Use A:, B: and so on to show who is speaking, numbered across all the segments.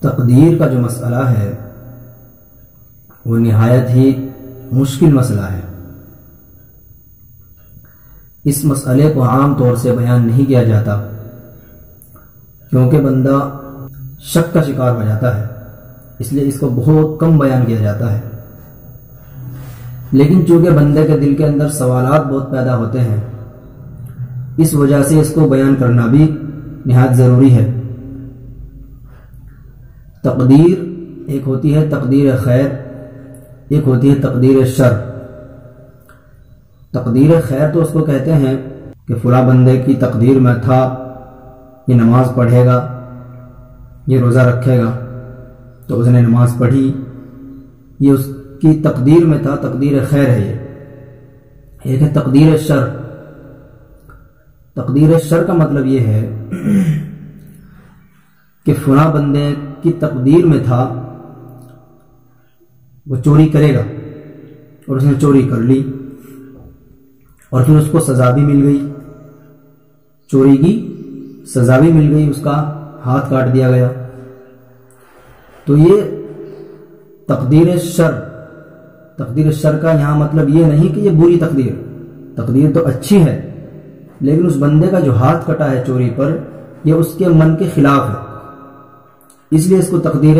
A: تقدیر کا جو مسئلہ ہے وہ نہایت ہی مشکل مسئلہ ہے۔ اس مسئلے کو عام طور سے بیان نہیں کیا جاتا کیونکہ بندہ شک کا شکار ہو جاتا ہے، اس لیے اس کو بہت کم بیان کیا جاتا ہے۔ لیکن چونکہ بندے کے دل کے اندر سوالات بہت پیدا ہوتے ہیں، اس وجہ سے اس کو بیان کرنا بھی نہایت ضروری ہے۔ تقدیر ایک ہوتی ہے تقدیر خیر، ایک ہوتی ہے تقدیر شر۔ تقدیر خیر تو اس کو کہتے ہیں کہ فلاں بندے کی تقدیر میں تھا یہ نماز پڑھے گا، یہ روزہ رکھے گا، تو اس نے نماز پڑھی، یہ اس کی تقدیر میں تھا، تقدیر خیر ہے یہ۔ ایک ہے تقدیر شر۔ تقدیر شر کا مطلب یہ ہے کہ فلاں بندے کی تقدیر میں تھا وہ چوری کرے گا اور اس نے چوری کر لی، اور پھر اس کو سزا بھی مل گئی، چوری کی سزا بھی مل گئی، اس کا ہاتھ کاٹ دیا گیا۔ تو یہ تقدیر شر۔ تقدیر شر کا یہاں مطلب یہ نہیں کہ یہ بری تقدیر، تقدیر تو اچھی ہے، لیکن اس بندے کا جو ہاتھ کٹا ہے چوری پر، یہ اس کے من کے خلاف ہے، اس لیے اس کو تقدیر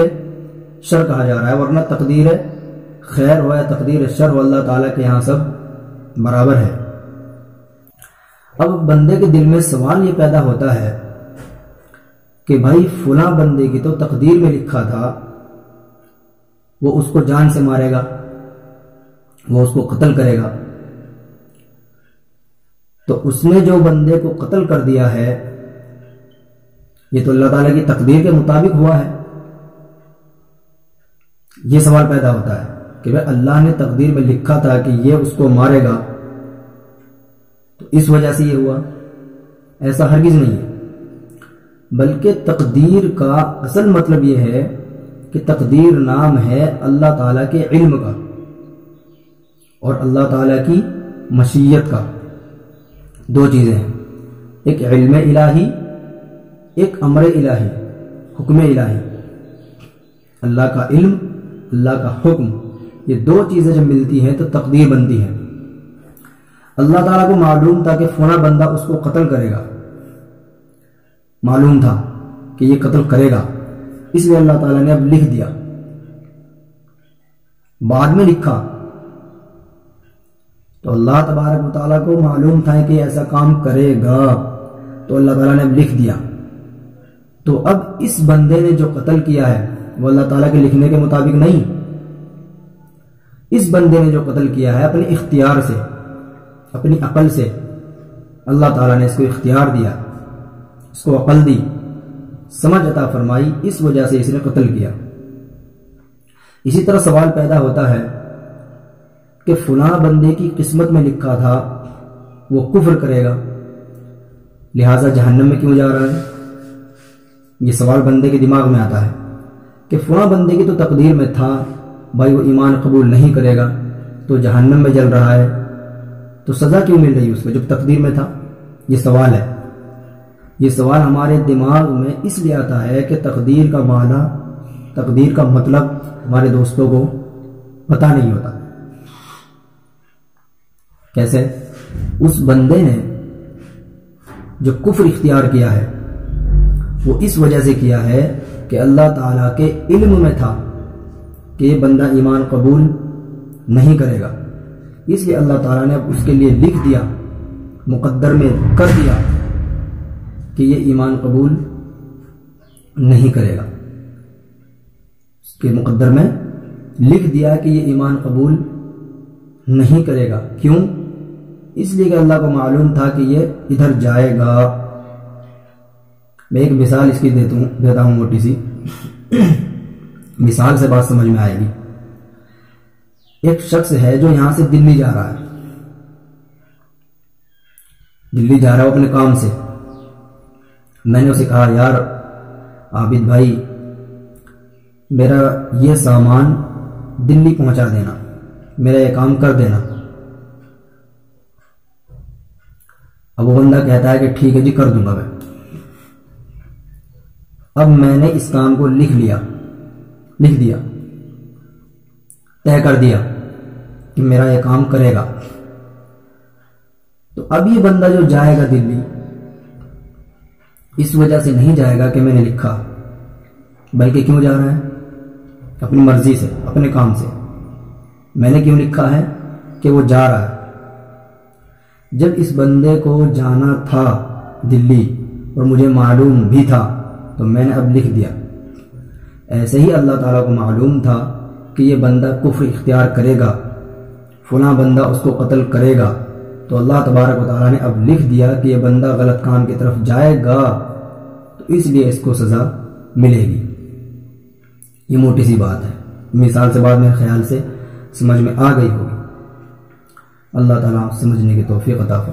A: شر کہا جا رہا ہے۔ ورنہ تقدیر خیر ہو یا تقدیر شر ہو، اللہ تعالیٰ کے یہاں سب برابر ہے۔ اب بندے کے دل میں سوال یہ پیدا ہوتا ہے کہ بھائی فلاں بندے کی تو تقدیر میں لکھا تھا وہ اس کو جان سے مارے گا، وہ اس کو قتل کرے گا، تو اس نے جو بندے کو قتل کر دیا ہے یہ تو اللہ تعالیٰ کی تقدیر کے مطابق ہوا ہے۔ یہ سوال پیدا ہوتا ہے کہ بھائی اللہ نے تقدیر میں لکھا تھا کہ یہ اس کو مارے گا تو اس وجہ سے یہ ہوا، ایسا ہرگز نہیں ہے۔ بلکہ تقدیر کا اصل مطلب یہ ہے کہ تقدیر نام ہے اللہ تعالیٰ کے علم کا اور اللہ تعالیٰ کی مشیت کا۔ دو چیزیں ہیں، ایک علم الہی، ایک امر الہی، حکم الہی۔ اللہ کا علم، اللہ کا حکم، یہ دو چیزیں جب ملتی ہیں تو تقدیر بنتی ہے۔ اللہ تعالیٰ کو معلوم تھا کہ فلاں بندہ اس کو قتل کرے گا، معلوم تھا کہ یہ قتل کرے گا، اس لیے اللہ تعالیٰ نے اب لکھ دیا۔ بعد میں لکھا تو اللہ تبارک و تعالیٰ کو معلوم تھا کہ ایسا کام کرے گا، تو اللہ تعالیٰ نے اب لکھ دیا۔ تو اب اس بندے نے جو قتل کیا ہے وہ اللہ تعالیٰ کے لکھنے کے مطابق نہیں، اس بندے نے جو قتل کیا ہے اپنے اختیار سے، اپنی عقل سے، اللہ تعالیٰ نے اس کو اختیار دیا، اس کو عقل دی، سمجھ عطا فرمائی، اس وجہ سے اس نے قتل کیا۔ اسی طرح سوال پیدا ہوتا ہے کہ فلاں بندے کی قسمت میں لکھا تھا وہ کفر کرے گا، لہٰذا جہنم میں کیوں جا رہا ہے؟ یہ سوال بندے کے دماغ میں آتا ہے کہ فلاں بندے کی تو تقدیر میں تھا بھائی وہ ایمان قبول نہیں کرے گا تو جہنم میں جل رہا ہے، تو سزا کیوں مل رہی اس کو جب تقدیر میں تھا؟ یہ سوال ہے۔ یہ سوال ہمارے دماغ میں اس لیے آتا ہے کہ تقدیر کا معنی، تقدیر کا مطلب ہمارے دوستوں کو پتہ نہیں ہوتا۔ کیسے؟ اس بندے نے جو کفر اختیار کیا ہے وہ اس وجہ سے کیا ہے کہ اللہ تعالیٰ کے علم میں تھا کہ یہ بندہ ایمان قبول نہیں کرے گا، اس لیے اللہ تعالیٰ نے اس کے لیے لکھ دیا، مقدر میں کر دیا کہ یہ ایمان قبول نہیں کرے گا، اس کے مقدر میں لکھ دیا کہ یہ ایمان قبول نہیں کرے گا۔ کیوں؟ اس لیے کہ اللہ کو معلوم تھا کہ یہ ادھر جائے گا۔ میں ایک مثال اس کی دیتا ہوں موٹی سی، مثال سے بات سمجھ میں آئے گی۔ ایک شخص ہے جو یہاں سے دلی جا رہا ہے، دلی جا رہا ہے اپنے کام سے۔ میں نے اسے کہا یار عابد بھائی میرا یہ سامان دلی پہنچا دینا، میرا یہ کام کر دینا۔ اب وہ بندہ کہتا ہے کہ ٹھیک ہے جی کر دوں گا میں۔ اب میں نے اس کام کو لکھ دیا، طے کر دیا کہ میرا یہ کام کرے گا۔ تو اب یہ بندہ جو جائے گا دلی، اس وجہ سے نہیں جائے گا کہ میں نے لکھا، بلکہ کیوں جا رہا ہے؟ اپنی مرضی سے، اپنے کام سے۔ میں نے کیوں لکھا ہے کہ وہ جا رہا ہے۔ جب اس بندے کو جانا تھا دلی اور مجھے معلوم بھی تھا تو میں نے اب لکھ دیا۔ ایسے ہی اللہ تعالیٰ کو معلوم تھا کہ یہ بندہ کفر اختیار کرے گا، فلاں بندہ اس کو قتل کرے گا، تو اللہ تبارک و تعالیٰ نے اب لکھ دیا کہ یہ بندہ غلط کام کی طرف جائے گا، تو اس لیے اس کو سزا ملے گی۔ یہ موٹی سی بات ہے، مثال سے بعد میرے خیال سے سمجھ میں آ گئی ہوگی۔ اللہ تعالیٰ سمجھنے کی توفیق عطا فرمائے۔